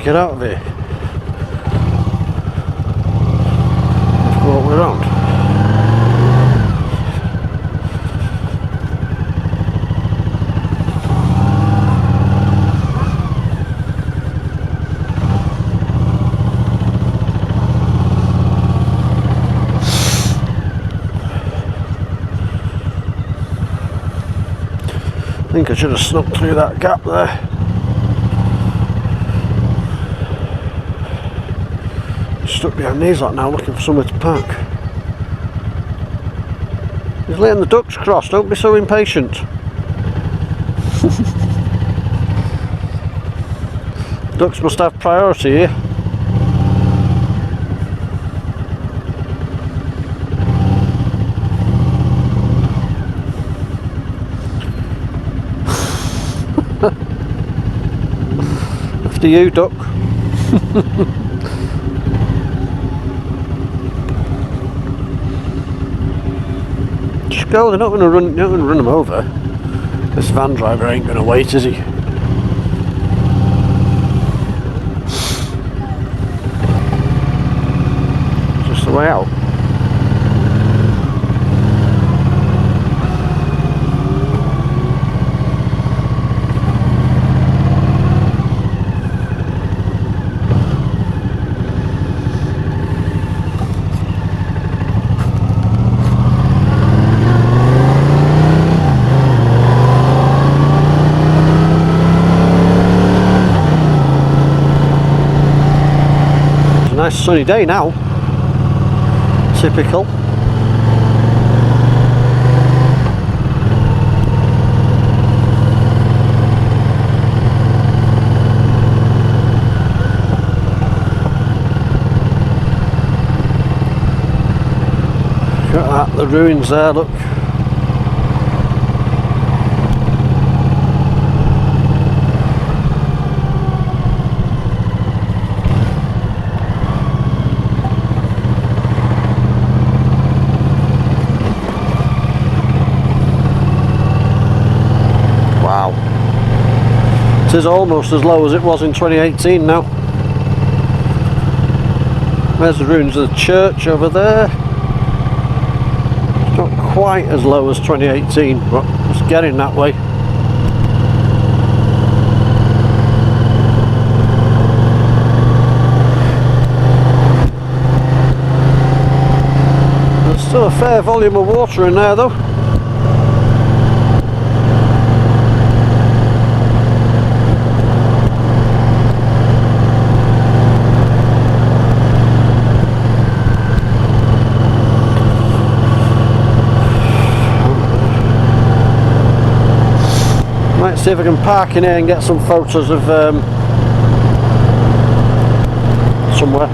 get out of here. Let's go all the way around. I think I should have snuck through that gap there. Stuck behind these lot now looking for somewhere to park. He's letting the ducks cross, don't be so impatient. Ducks must have priority here. After you, duck. Just go, they're not going to run them over. This van driver ain't going to wait, is he? Just the way out. Nice sunny day now. Typical. Got that, the ruins there, look. It is almost as low as it was in 2018 now. There's the ruins of the church over there. It's not quite as low as 2018, but it's getting that way. There's still a fair volume of water in there though. See if I can park in here and get some photos of somewhere.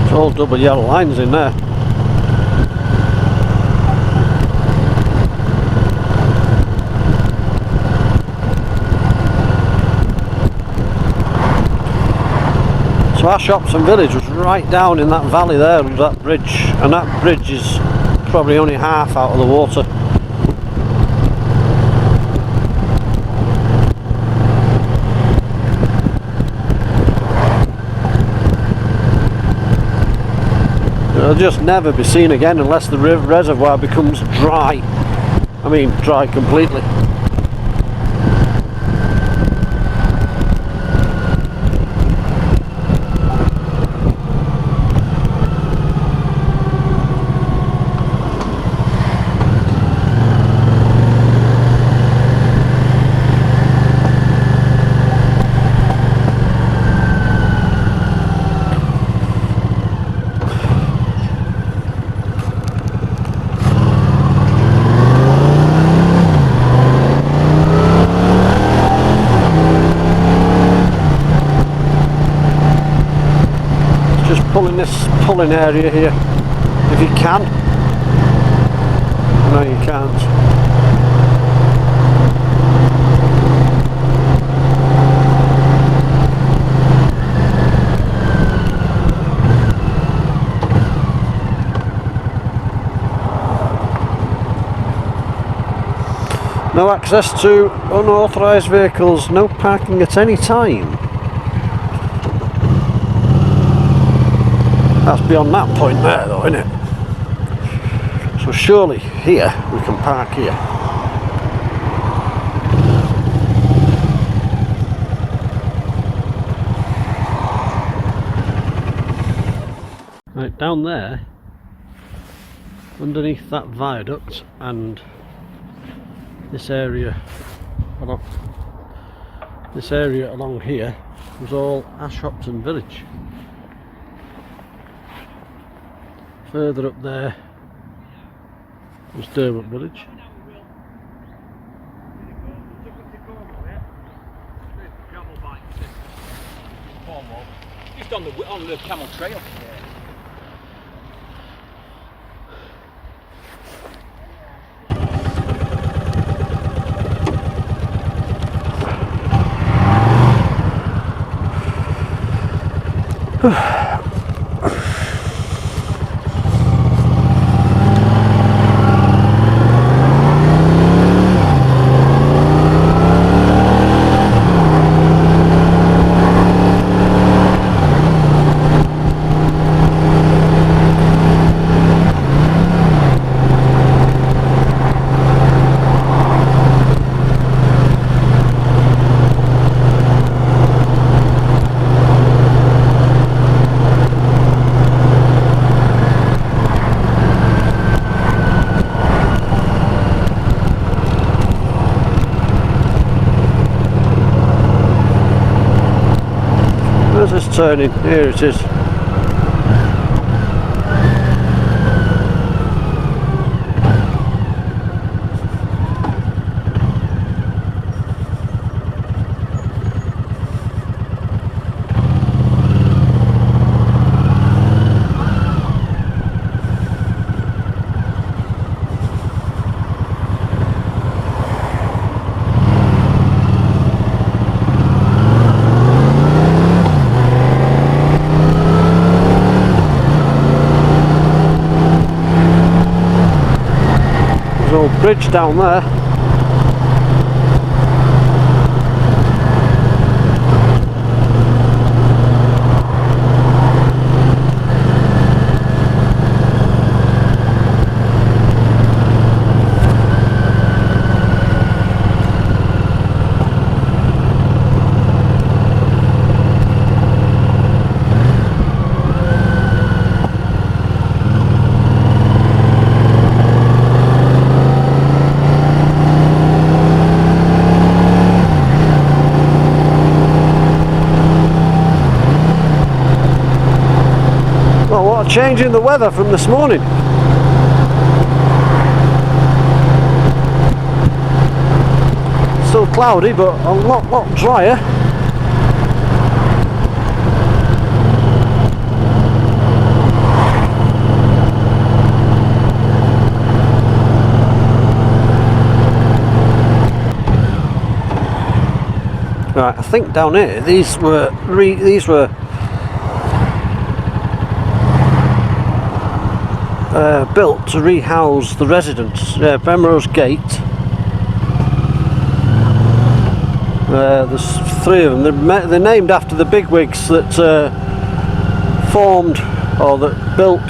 It's all double yellow lines in there. So our shops and village was right down in that valley there with that bridge, and that bridge is probably only half out of the water. It'll just never be seen again unless the reservoir becomes dry. I mean dry completely. This pulling area here, if you can. No, you can't. No access to unauthorised vehicles, no parking at any time. That's beyond that point there though, isn't it? So surely here we can park here. Right, down there, underneath that viaduct and this area along here was all Ashopton village. Further up there was Derbyshire village. Just on the camel trail. Where's this turning? Here it is. Old bridge down there. Well, what a change in the weather from this morning. Still cloudy, but a lot drier. Right, I think down here these were built to rehouse the residents. Penrose Gate. There's three of them. They're named after the bigwigs that formed or that built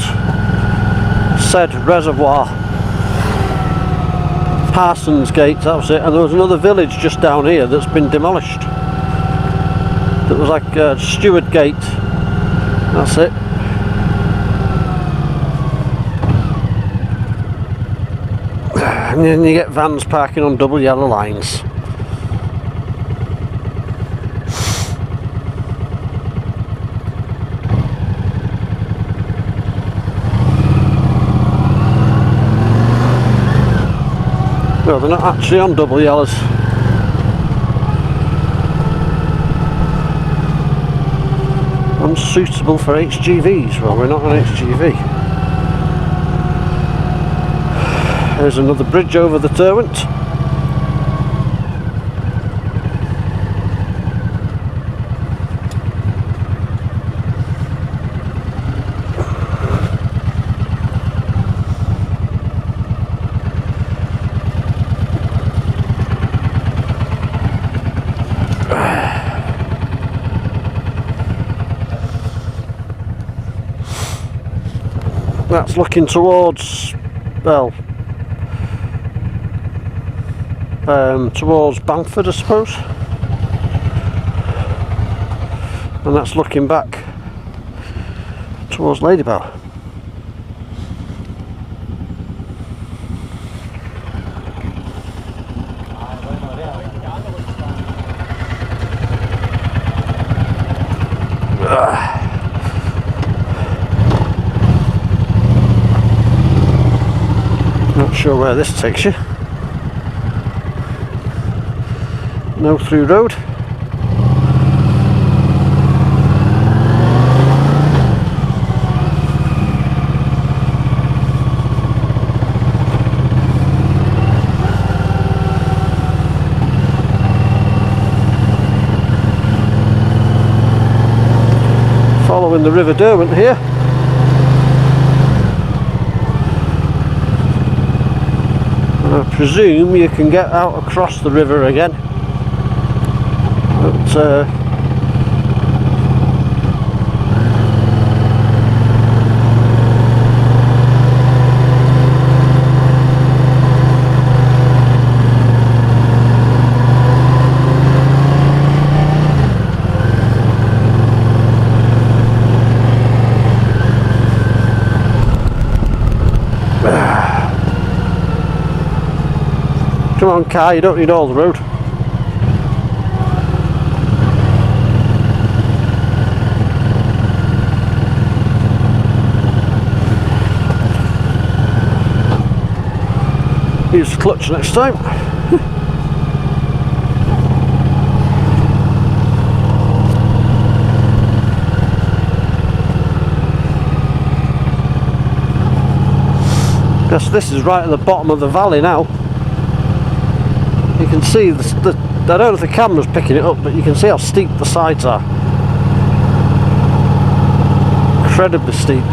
said reservoir. Parsons Gate, that was it. And there was another village just down here that's been demolished. That was like Stewart Gate. That's it. And then you get vans parking on double yellow lines. No, they're not actually on double yellows. Unsuitable for HGVs. Well, we're not on HGV. There's another bridge over the Derwent. That's looking towards, well, towards Bamford, I suppose. And that's looking back towards Ladybower. Not sure where this takes you. No through road. Following the River Derwent here. I presume you can get out across the river again, but come on, car, you don't need all the road. Use the clutch next time. Guess this is right at the bottom of the valley now. You can see I don't know if the camera's picking it up, but you can see how steep the sides are. Incredibly steep.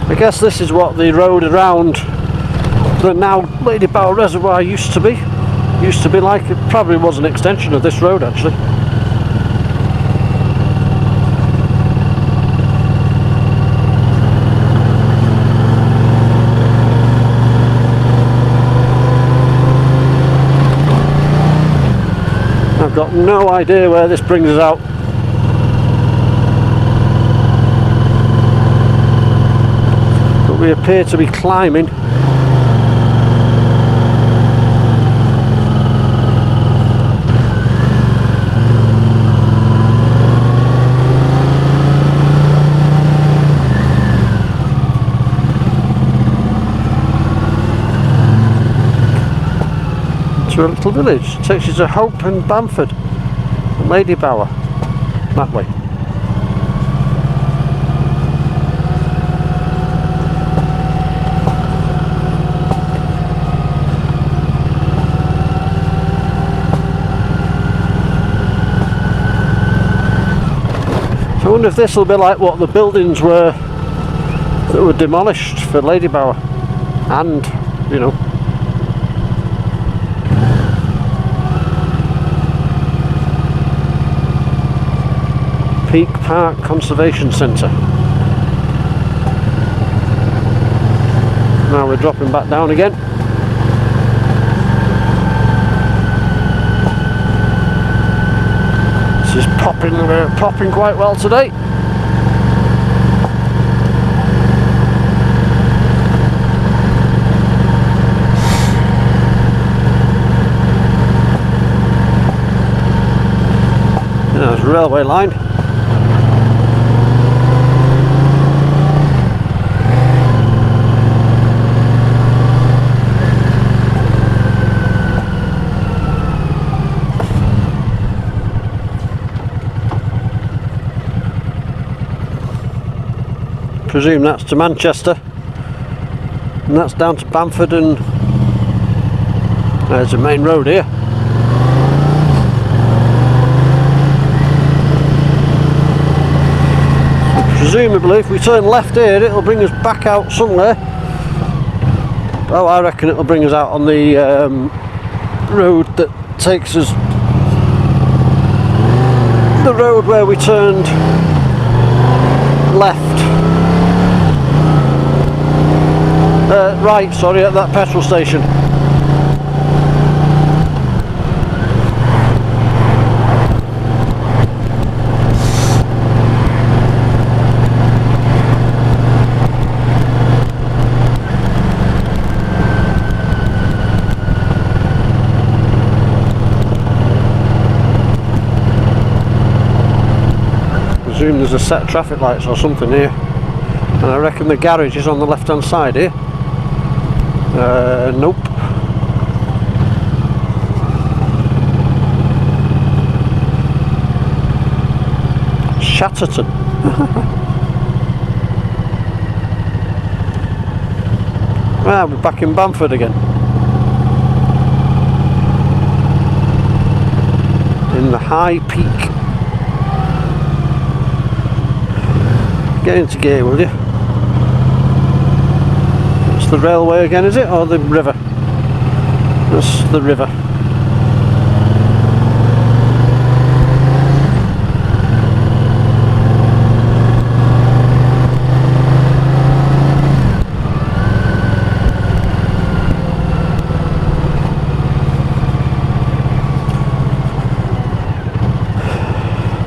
I guess this is what the road around the now Ladybower Reservoir used to be. Used to be like, it probably was an extension of this road actually. I've got no idea where this brings us out. We appear to be climbing. To a little village. It takes you to Hope and Bamford and Ladybower that way. I wonder if this will be like what the buildings were that were demolished for Ladybower, and you know, Peak Park Conservation Centre. Now we're dropping back down again. This is popping quite well today. railway line. Presume that's to Manchester, and that's down to Bamford, and there's the main road here. So presumably if we turn left here it'll bring us back out somewhere. Oh, I reckon it'll bring us out on the road that takes us, the road where we turned left. Right, sorry, at that petrol station. Presume there's a set of traffic lights or something here, and I reckon the garage is on the left hand side here. Nope. Chatterton. Ah, we're back in Bamford again. In the High Peak. Get into gear, will you? The railway again, is it, or the river? That's the river.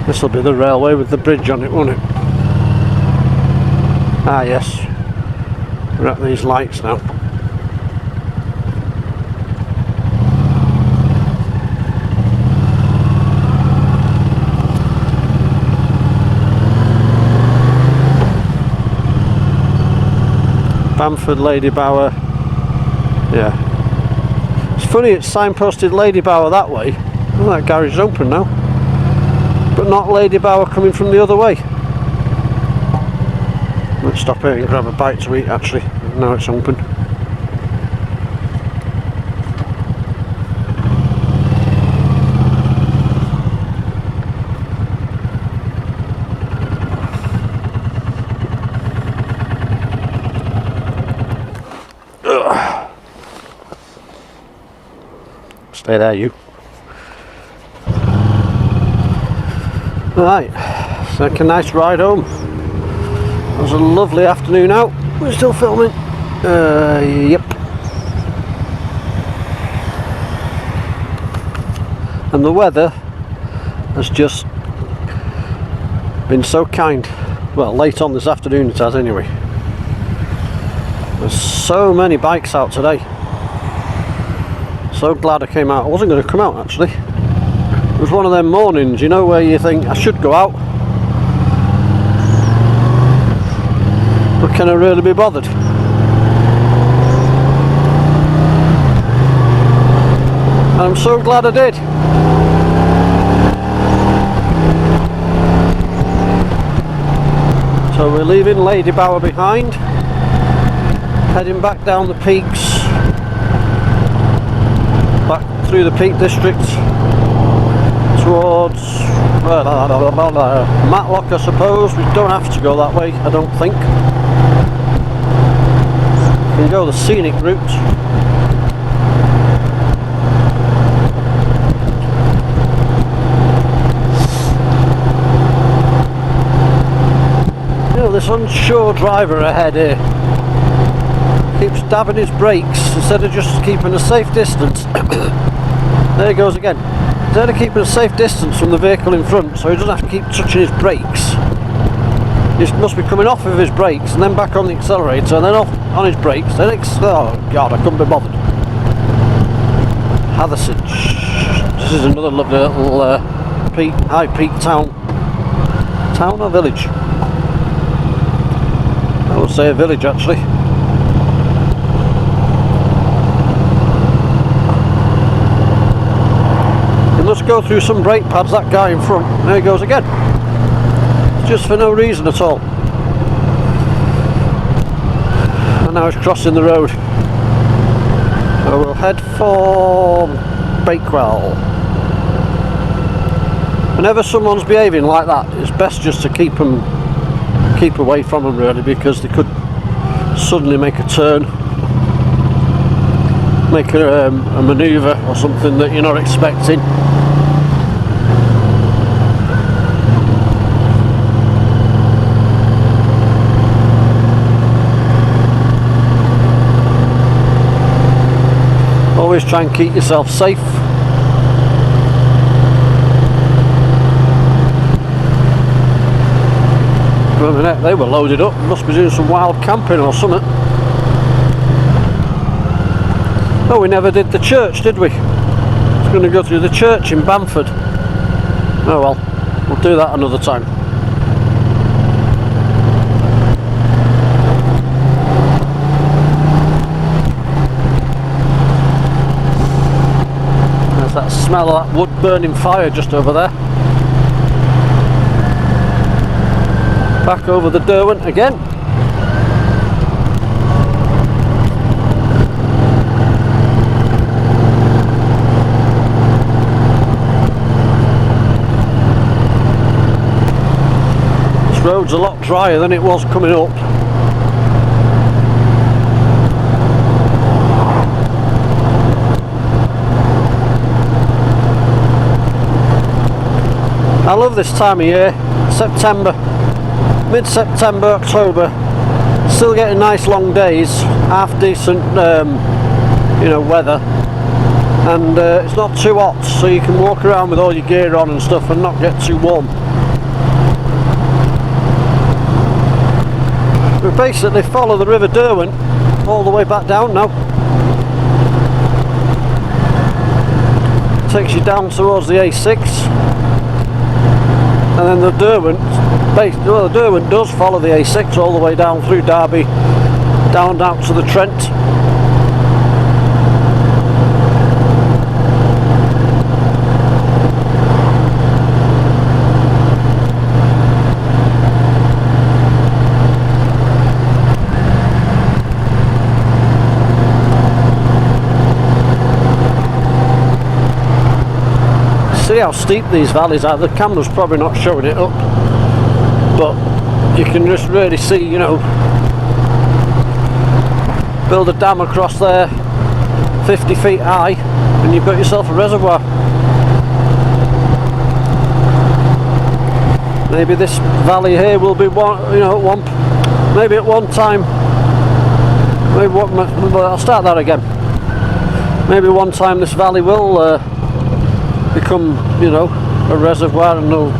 This will be the railway with the bridge on it, won't it? Ah, yes. We're at these lights now. Bamford, Ladybower. Yeah. It's funny, it's signposted Ladybower that way. Oh, that garage is open now. But not Ladybower coming from the other way. Let's stop here and grab a bite to eat actually. Now it's open. Ugh. Stay there, you. Right, it's like a nice ride home. It was a lovely afternoon out. We're still filming. Yep. And the weather has just been so kind. Well, late on this afternoon it has anyway. There's so many bikes out today. So glad I came out. I wasn't going to come out actually. It was one of them mornings, you know, where you think I should go out. But can I really be bothered? And I'm so glad I did. So we're leaving Ladybower behind, heading back down the peaks, back through the Peak District towards Matlock, I suppose. We don't have to go that way, I don't think. We can go the scenic route. You know, this unsure driver ahead here keeps dabbing his brakes instead of just keeping a safe distance. There he goes again. Instead of keeping a safe distance from the vehicle in front, so he doesn't have to keep touching his brakes. He must be coming off of his brakes and then back on the accelerator and then off on his brakes. Then oh god, I couldn't be bothered. Hathersage. This is another lovely little high peak town. Town or village? I would say a village actually. He must go through some brake pads, that guy in front. There he goes again. Just for no reason at all. And now he's crossing the road. So we'll head for Bakewell. Whenever someone's behaving like that, it's best just to keep away from them really, because they could suddenly make a turn, make a manoeuvre or something that you're not expecting. Always try and keep yourself safe. Wait a minute, they were loaded up, must be doing some wild camping or something. Oh, we never did the church, did we? I was going to go through the church in Bamford. Oh well, we'll do that another time. There's that smell of that wood burning fire just over there. Back over the Derwent again. This road's a lot drier than it was coming up. I love this time of year, September. Mid-September, October, still getting nice long days, half decent you know, weather, and it's not too hot, so you can walk around with all your gear on and stuff and not get too warm. We basically follow the River Derwent all the way back down now. Takes you down towards the A6. And then the Derwent, well, the Derwent does follow the A6 all the way down through Derby, down to the Trent. See how steep these valleys are. The camera's probably not showing it up, but you can just really see, you know, build a dam across there 50 feet high and you've got yourself a reservoir. Maybe this valley here will be one, you know, maybe at one time, I'll start that again. Maybe one time this valley will become, you know, a reservoir, and they'll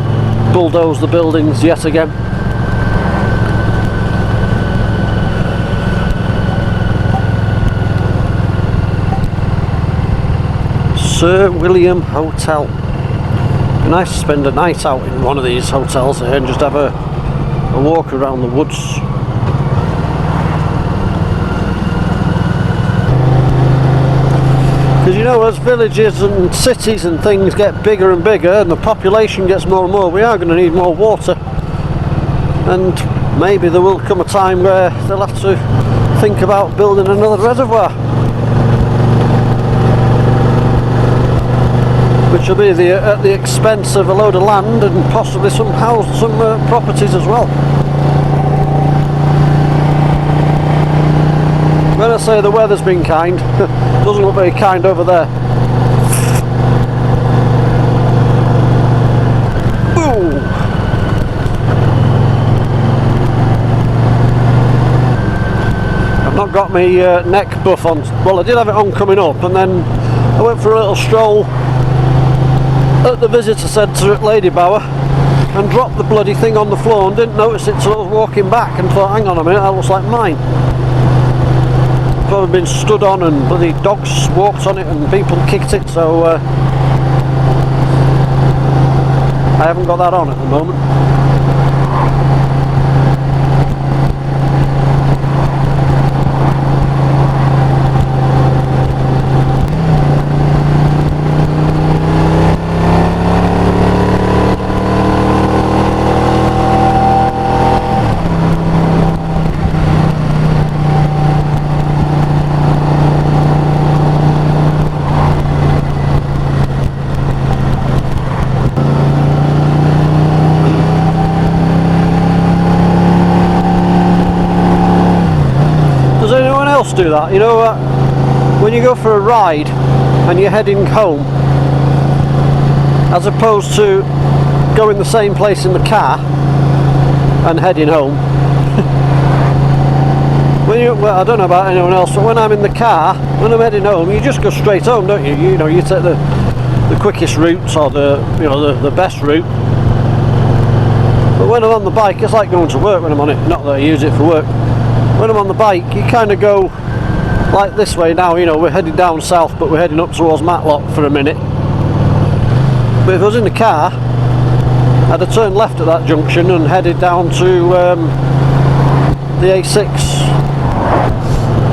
bulldoze the buildings yet again. Sir William Hotel. Be nice to spend a night out in one of these hotels here and just have a walk around the woods. Because, you know, as villages and cities and things get bigger and bigger and the population gets more and more, we are going to need more water. And maybe there will come a time where they'll have to think about building another reservoir, which will be at the expense of a load of land and possibly some properties as well. When I say the weather's been kind, doesn't look very kind over there. Ooh. I've not got my neck buff on. Well, I did have it on coming up, and then I went for a little stroll at the visitor centre at Ladybower and dropped the bloody thing on the floor and didn't notice it till I was walking back and thought, hang on a minute, that looks like mine. Probably been stood on and bloody dogs walked on it and people kicked it, so I haven't got that on at the moment. Do that, you know, when you go for a ride and you're heading home, as opposed to going the same place in the car and heading home. Well, I don't know about anyone else, but when I'm in the car, when I'm heading home, you just go straight home, don't you? You know, you take the quickest routes, or the best route. But when I'm on the bike, it's like going to work when I'm on it. Not that I use it for work. When I'm on the bike, you kind of go like this way now. You know, we're heading down south, but we're heading up towards Matlock for a minute. But if I was in the car, I'd have turned left at that junction and headed down to the A6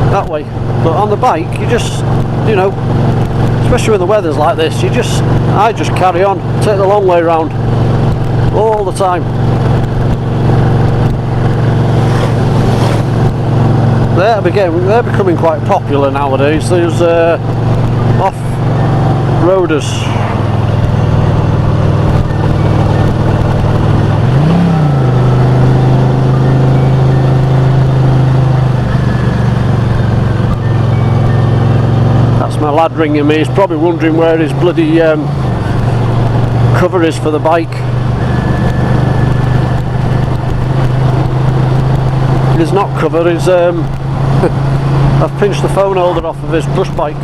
that way. But on the bike, you just, you know, especially when the weather's like this, I just carry on, take the long way round all the time. They're becoming quite popular nowadays. There's off-roaders. That's my lad ringing me. He's probably wondering where his bloody cover is for the bike. It's not cover, it's I've pinched the phone holder off of his push bike.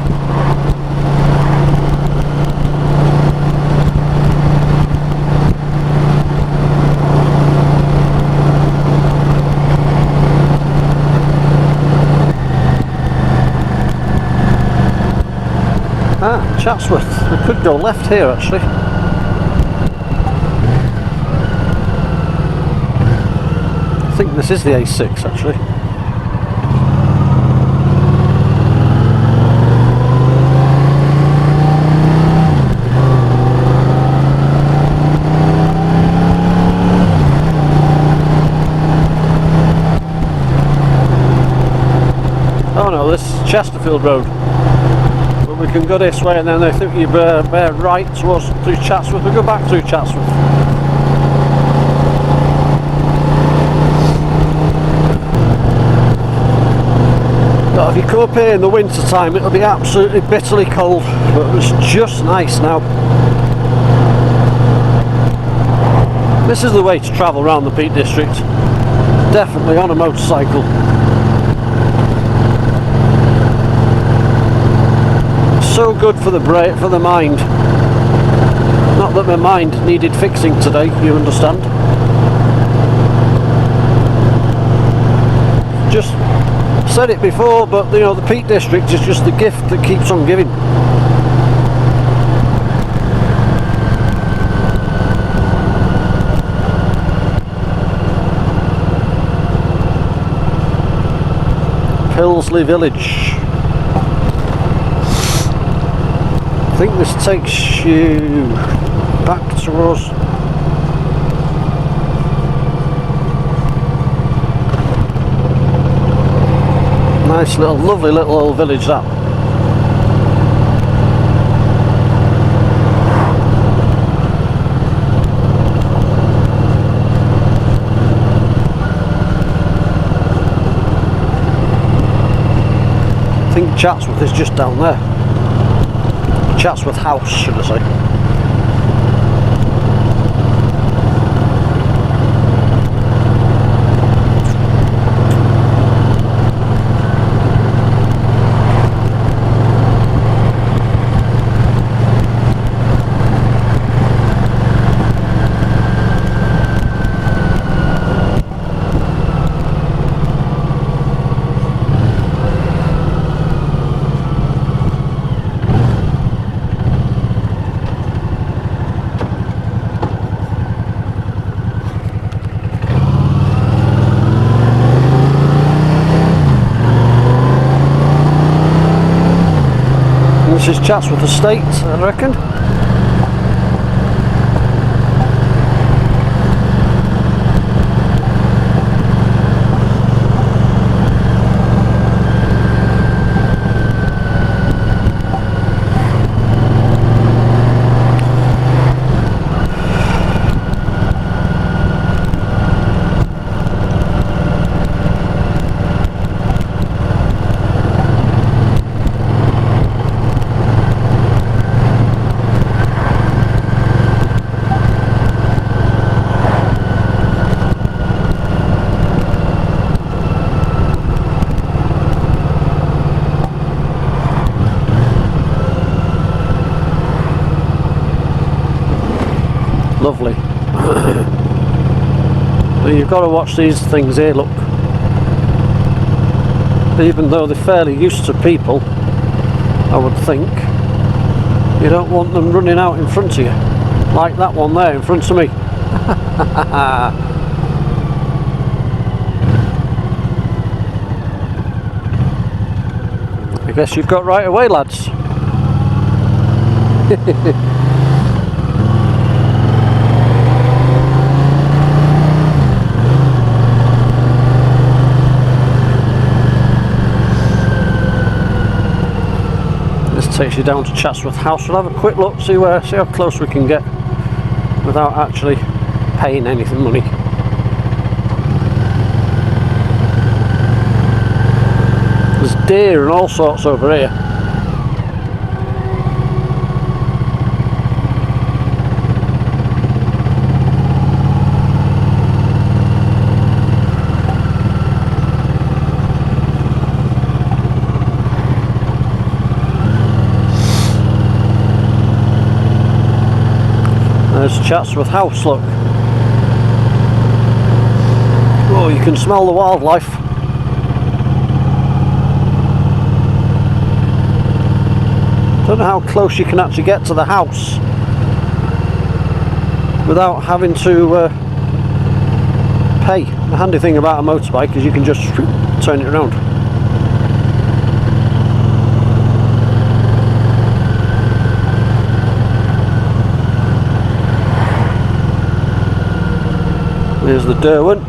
Chatsworth. We could go left here actually. I think this is the A6 actually. Oh no, this is Chesterfield Road. But we can go this way and then I think you bear right towards through Chatsworth. We'll go back through Chatsworth. If you come up here in the winter time, it'll be absolutely bitterly cold, but it's just nice now. This is the way to travel around the Peak District, definitely on a motorcycle. So good for the brain, for the mind. Not that my mind needed fixing today, you understand. Just said it before, but you know, the Peak District is just the gift that keeps on giving. Pilsley Village. I think this takes you back towards nice little, lovely little old village that. I think Chatsworth is just down there. Chatsworth House, should I say. This is Chatsworth Estate, I reckon. Lovely. But you've got to watch these things here, look. Even though they're fairly used to people, I would think, you don't want them running out in front of you. Like that one there in front of me. I guess you've got right away, lads. Takes you down to Chatsworth House. We'll have a quick look, see how close we can get without actually paying anything money. There's deer and all sorts over here. There's Chatsworth House, look. Oh, you can smell the wildlife. Don't know how close you can actually get to the house without having to pay. The handy thing about a motorbike is you can just turn it around. There's the Derwent.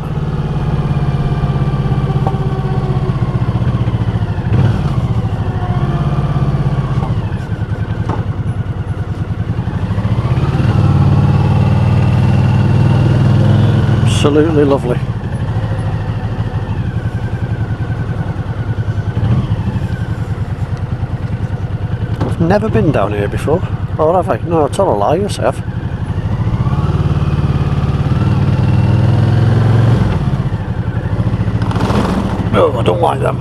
Absolutely lovely. I've never been down here before, or have I? No, I tell a lie, yes I have. Oh, I don't like them.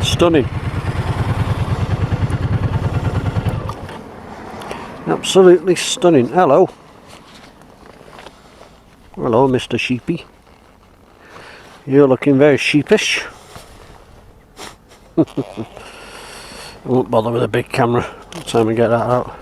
Stunning. Absolutely stunning. Hello. Hello, Mr. Sheepy. You're looking very sheepish. I won't bother with a big camera by the time we get that out.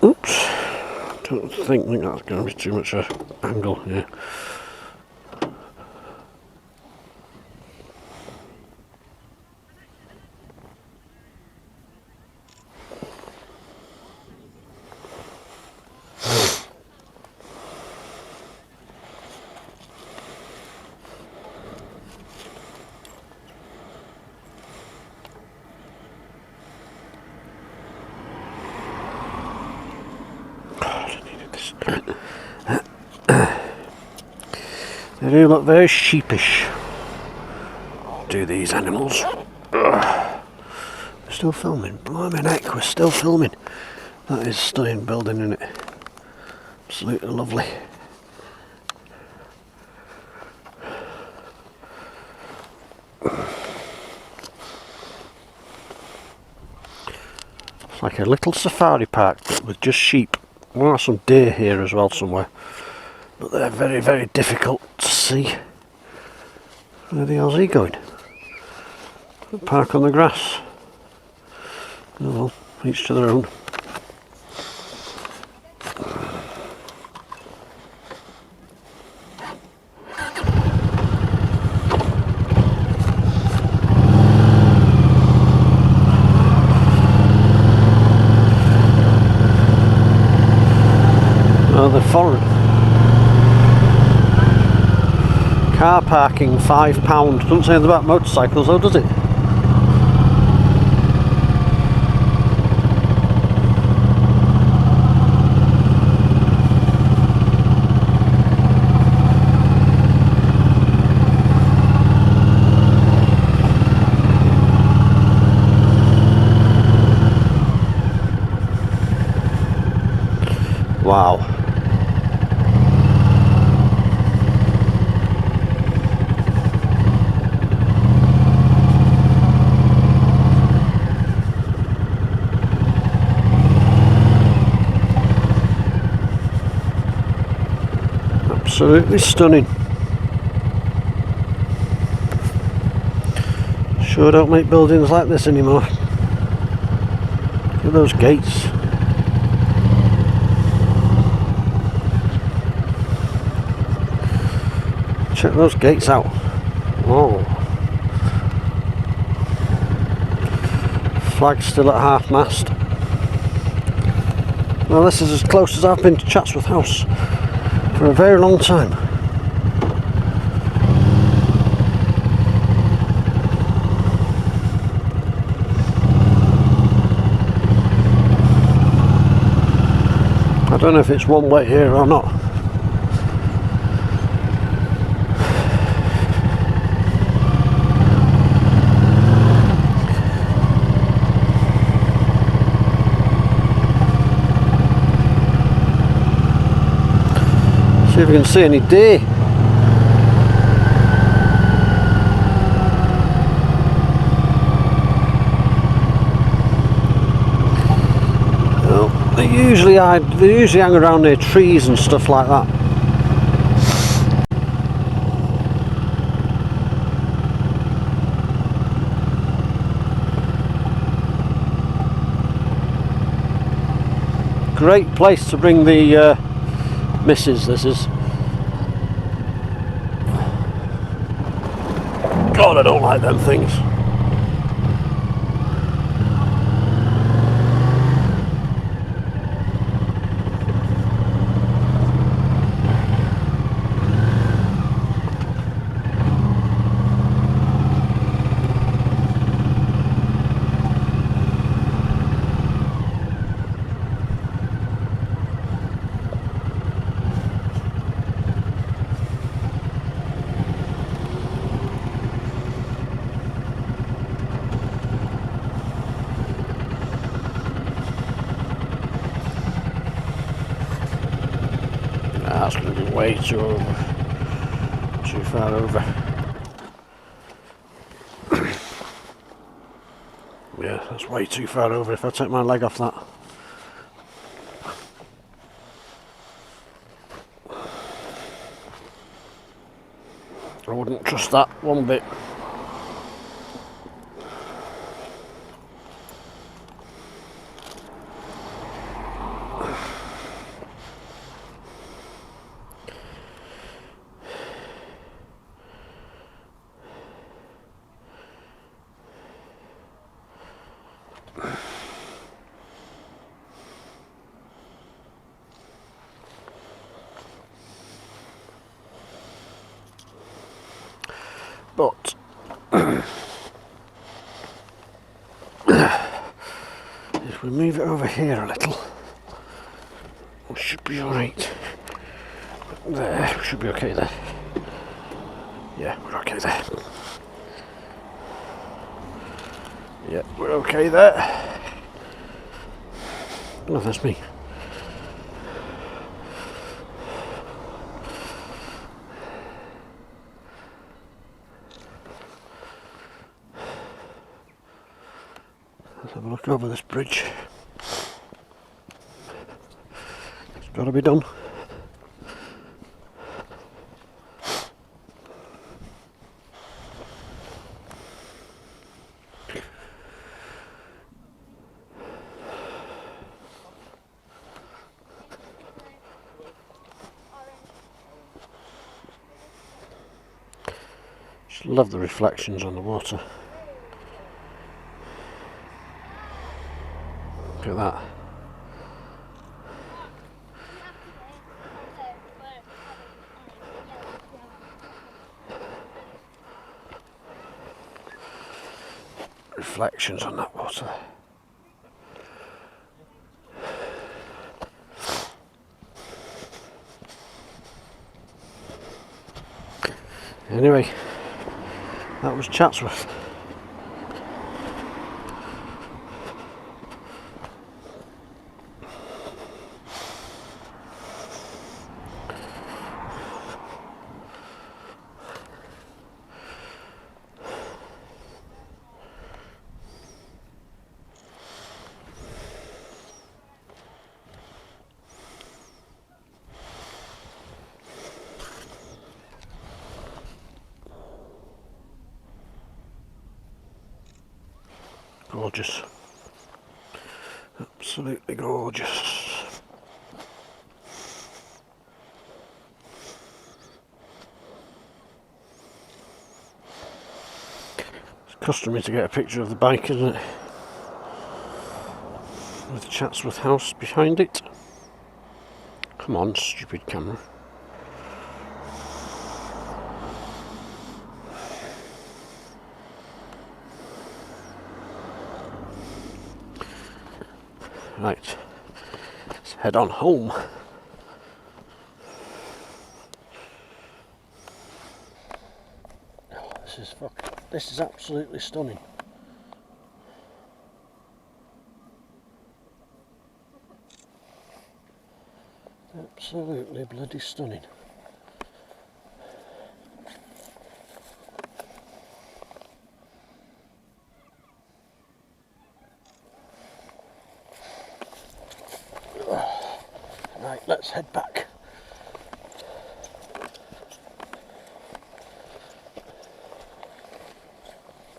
Oops, don't think that's going to be too much of an angle here. They do look very sheepish, do these animals. Ugh. We're still filming, blimey neck, we're still filming. That is stunning building, isn't it? Absolutely lovely. It's like a little safari park but with just sheep. There are some deer here as well somewhere, but they're very, very difficult to see. Where the hell's he going? Park on the grass. Oh well, each to their own. Oh, they're foreign. Car parking £5. Doesn't say anything about motorcycles though, does it? Wow. Absolutely stunning. Sure don't make buildings like this anymore. Look at those gates. Check those gates out. Oh. Flag's still at half mast. Well, this is as close as I've been to Chatsworth House for a very long time. I don't know if it's one way here or not. See if we can see any deer. Well, they usually hang around near trees and stuff like that. Great place to bring the missus, this is. God, I don't like them things. That's going to be way too far over. Yeah, that's way too far over if I take my leg off that. I wouldn't trust that one bit. But if we move it over here a little, we should be alright. There, we should be okay there. Yeah, we're okay there. Yeah, we're okay there. Oh, that's me. Let's have a look over this bridge. It's got to be done. Just love the reflections on the water. Look at that. Reflections on that water. Anyway, that was Chatsworth. Gorgeous. Absolutely gorgeous. It's customary to get a picture of the bike, isn't it? With the Chatsworth house behind it. Come on, stupid camera. Right, let's head on home. Oh, this is absolutely stunning. Absolutely bloody stunning. Right, let's head back.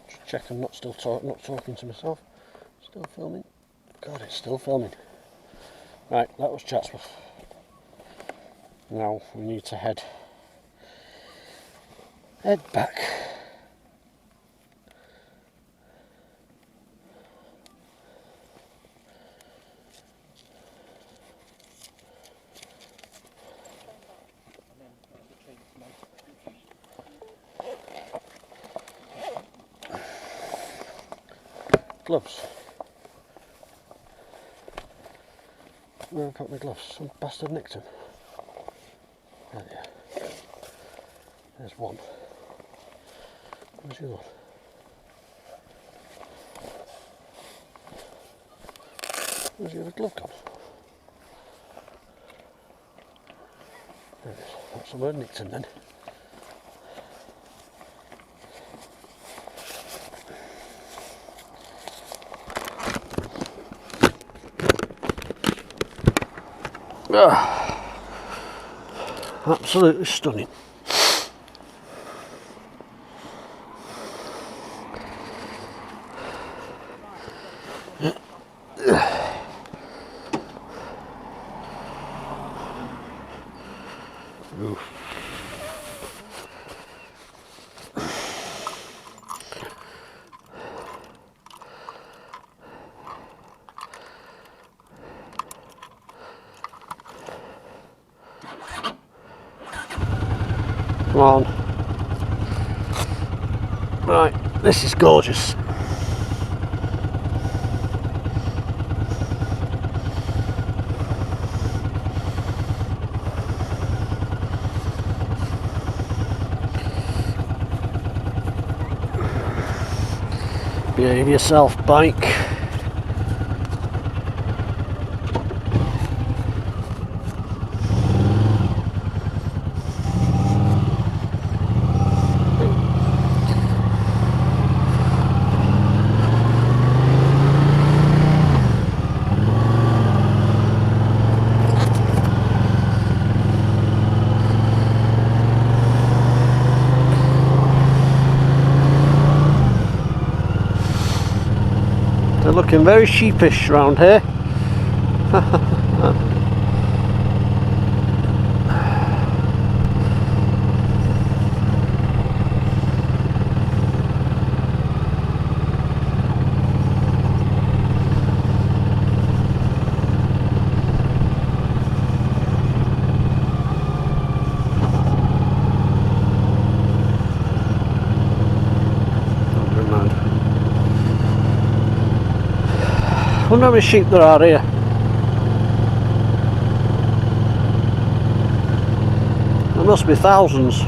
Just check I'm not talking to myself. Still filming. God, it's still filming. Right, that was Chatsworth. Now we need to head back. Gloves. Where have I put my gloves? Some bastard nicked them. There they are. There's one. Where's the other one? Where's the other glove gone? There it is. That's the word nicked him then. Absolutely stunning. Oof. Come on. Right, this is gorgeous. Behave yourself, bike. looking very sheepish round here. I wonder how many sheep there are here. There must be thousands.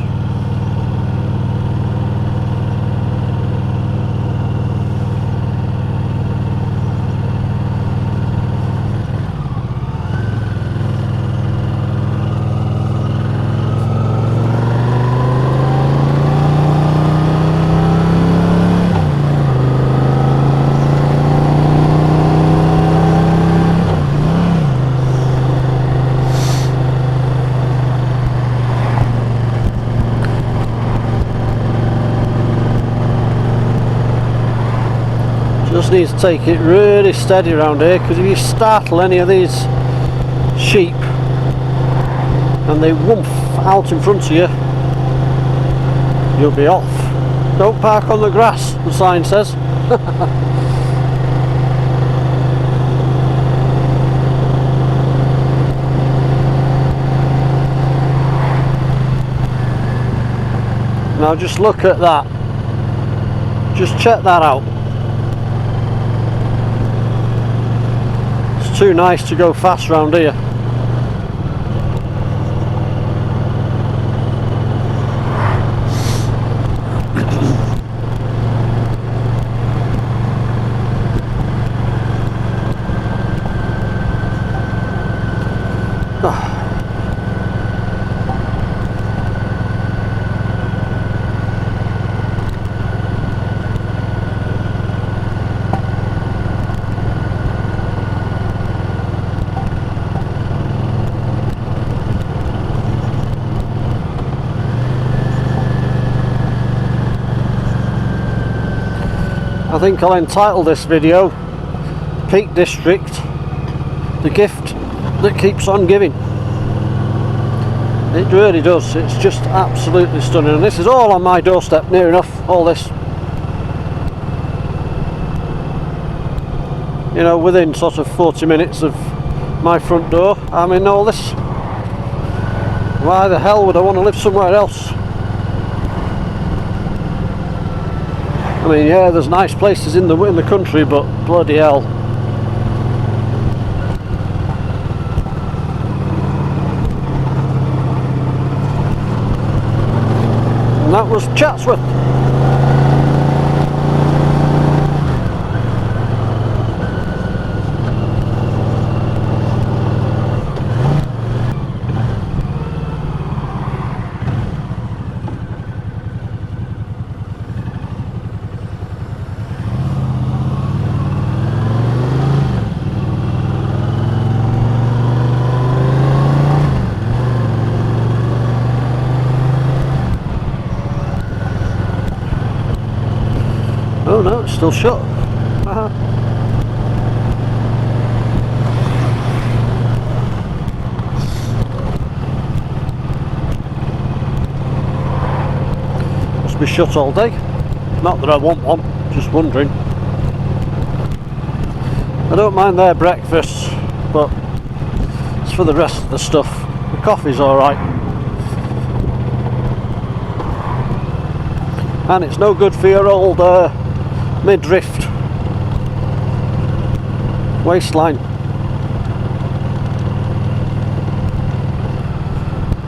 Just needs to take it really steady around here, because if you startle any of these sheep and they whoomph out in front of you, you'll be off. Don't park on the grass, the sign says. Now just look at that. Just check that out. It's too nice to go fast round here. I think I'll entitle this video Peak District, the gift that keeps on giving. It really does. It's just absolutely stunning, and this is all on my doorstep, near enough. All this, you know, within sort of 40 minutes of my front door, I'm in all this. Why the hell would I want to live somewhere else? I mean, yeah, there's nice places in the country, but bloody hell. And that was Chatsworth. Oh no, it's still shut. Must be shut all day. Not that I want one, just wondering. I don't mind their breakfast, but it's for the rest of the stuff. The coffee's alright. And it's no good for your old midriff waistline.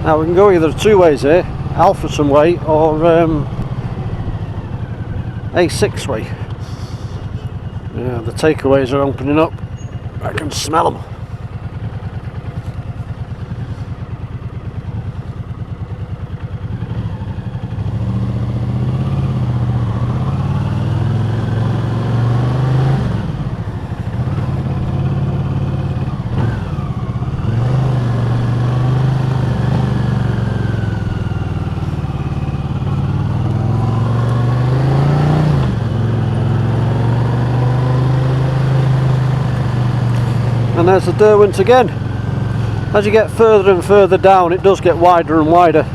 Now we can go either two ways here, Alfreton way or A6 way. Yeah, the takeaways are opening up. I can smell them. And there's the Derwent again. As you get further and further down, it does get wider and wider.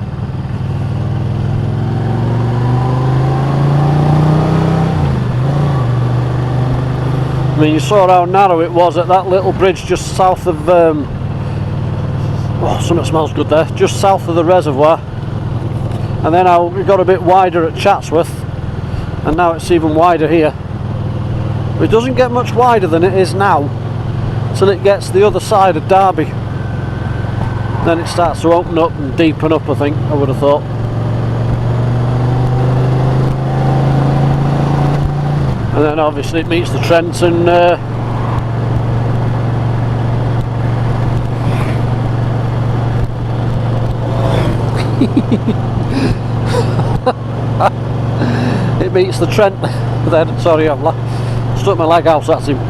I mean, you saw how narrow it was at that little bridge just south of oh, something smells good there, just south of the reservoir. And then it got a bit wider at Chatsworth, and now it's even wider here. But it doesn't get much wider than it is now till it gets the other side of Derby. Then it starts to open up and deepen up, I think, I would have thought. And then obviously it meets the Trent and it meets the Trent then. Sorry, I've stuck my leg out at him.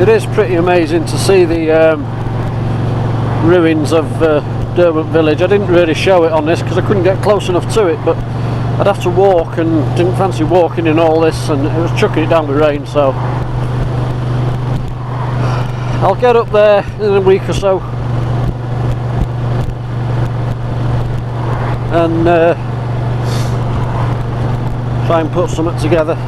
It is pretty amazing to see the ruins of Derwent village. I didn't really show it on this because I couldn't get close enough to it, but I'd have to walk and didn't fancy walking in all this, and it was chucking it down with rain, so I'll get up there in a week or so and try and put something together.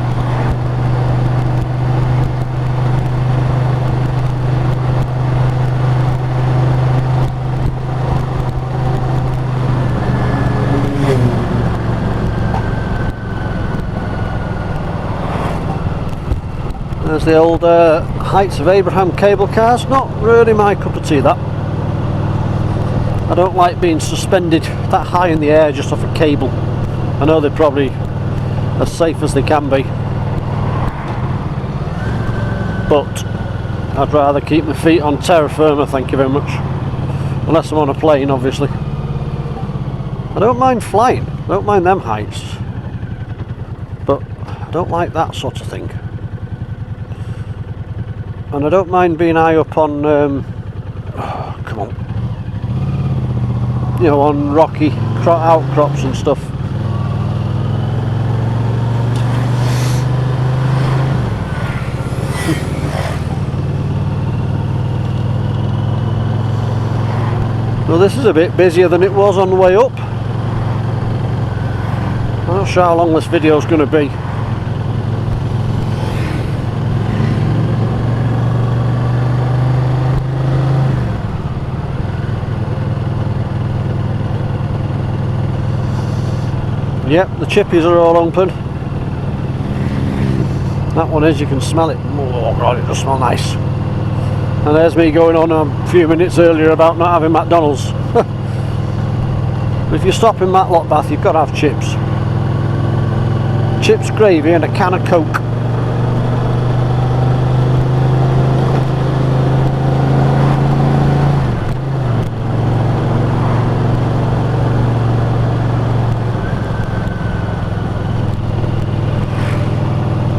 There's the old Heights of Abraham cable cars. Not really my cup of tea, that. I don't like being suspended that high in the air just off a cable. I know they're probably as safe as they can be, but I'd rather keep my feet on terra firma, thank you very much. Unless I'm on a plane, obviously. I don't mind flying, I don't mind them heights, but I don't like that sort of thing. And I don't mind being high up on, come on, you know, on rocky outcrops and stuff. Well, this is a bit busier than it was on the way up. I'm not sure how long this video is going to be. Yep, the chippies are all open. That one is, you can smell it. Oh god, it does smell nice. And there's me going on a few minutes earlier about not having McDonald's. But if you stop in Matlock Bath, you've got to have chips. Chips, gravy and a can of Coke.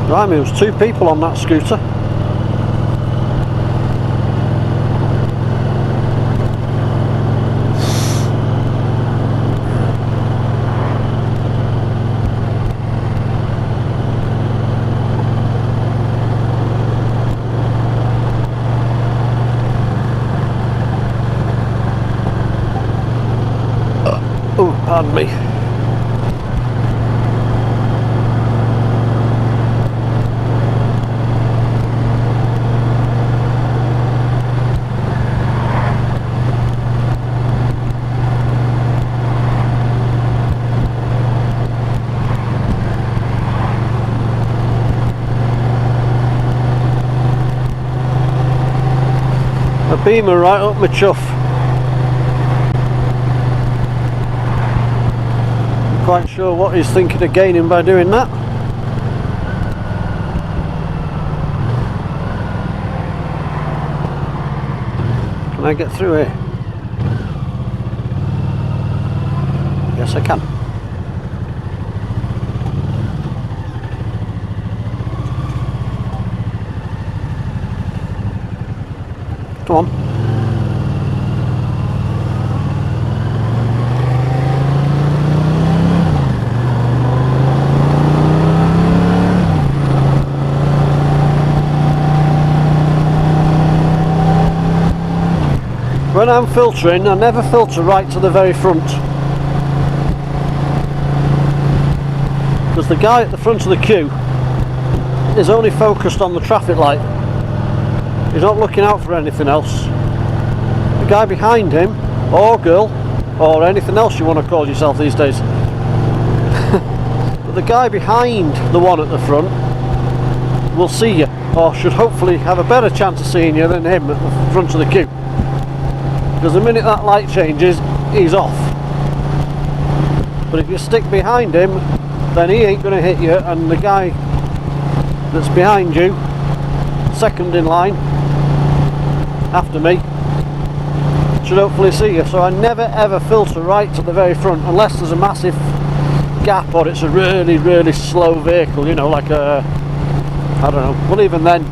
I mean, there was 2 people on that scooter. Oh, pardon me. A beamer right up my chuff. Not quite sure what he's thinking of gaining by doing that. Can I get through here? Yes, I can. Come come on. When I'm filtering, I never filter right to the very front, because the guy at the front of the queue is only focused on the traffic light. He's not looking out for anything else. The guy behind him, or girl, or anything else you want to call yourself these days, but the guy behind the one at the front will see you, or should hopefully have a better chance of seeing you than him at the front of the queue. Because the minute that light changes, he's off. But if you stick behind him, then he ain't going to hit you, and the guy that's behind you, second in line after me, should hopefully see you. So I never ever filter right to the very front unless there's a massive gap or it's a really slow vehicle, you know, like a, I don't know, well, even then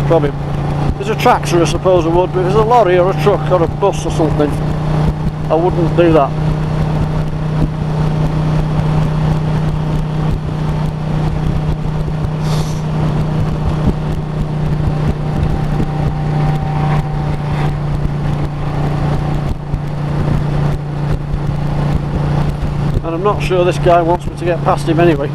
probably, if it's a tractor I suppose I would, but if it's a lorry or a truck or a bus or something, I wouldn't do that. And I'm not sure this guy wants me to get past him anyway.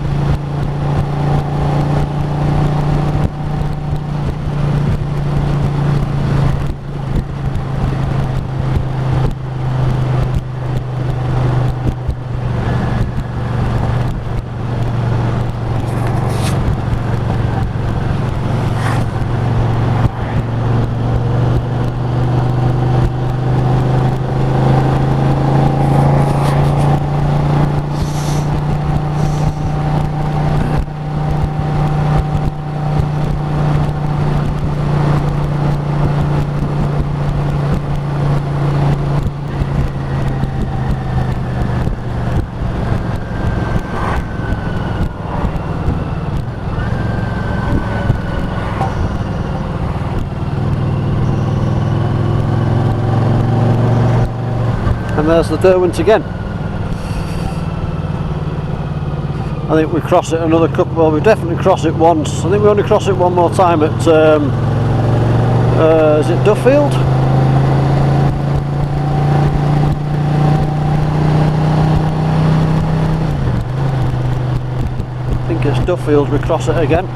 And there's the Derwent again. I think we cross it another couple, well, we definitely cross it once. I think we only cross it one more time at, is it Duffield? I think it's Duffield, we cross it again.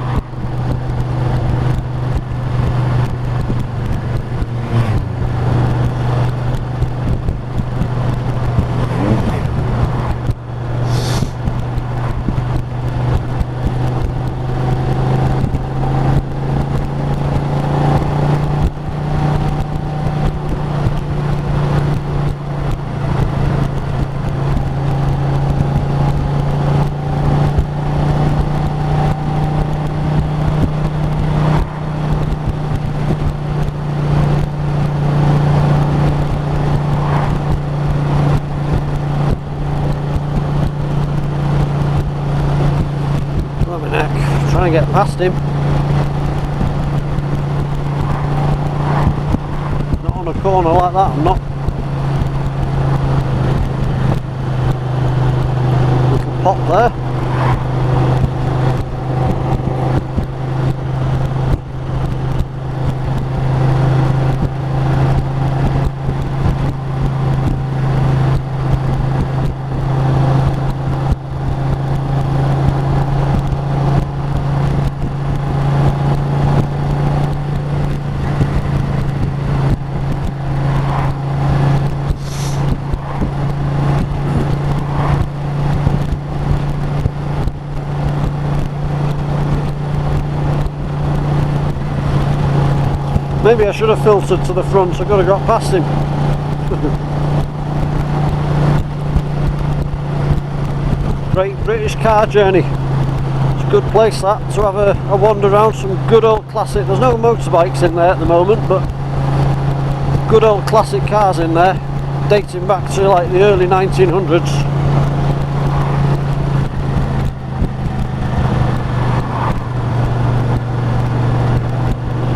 Trying to get past him. Not on a corner like that, I'm not. Little pop there. Maybe I should have filtered to the front, so I could have got past him. Great British car journey. It's a good place that, to have a wander around some good old classic. There's no motorbikes in there at the moment, but good old classic cars in there, dating back to like the early 1900s.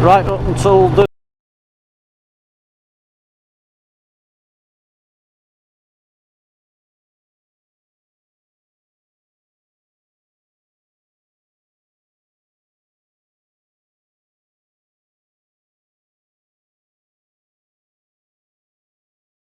Right up until the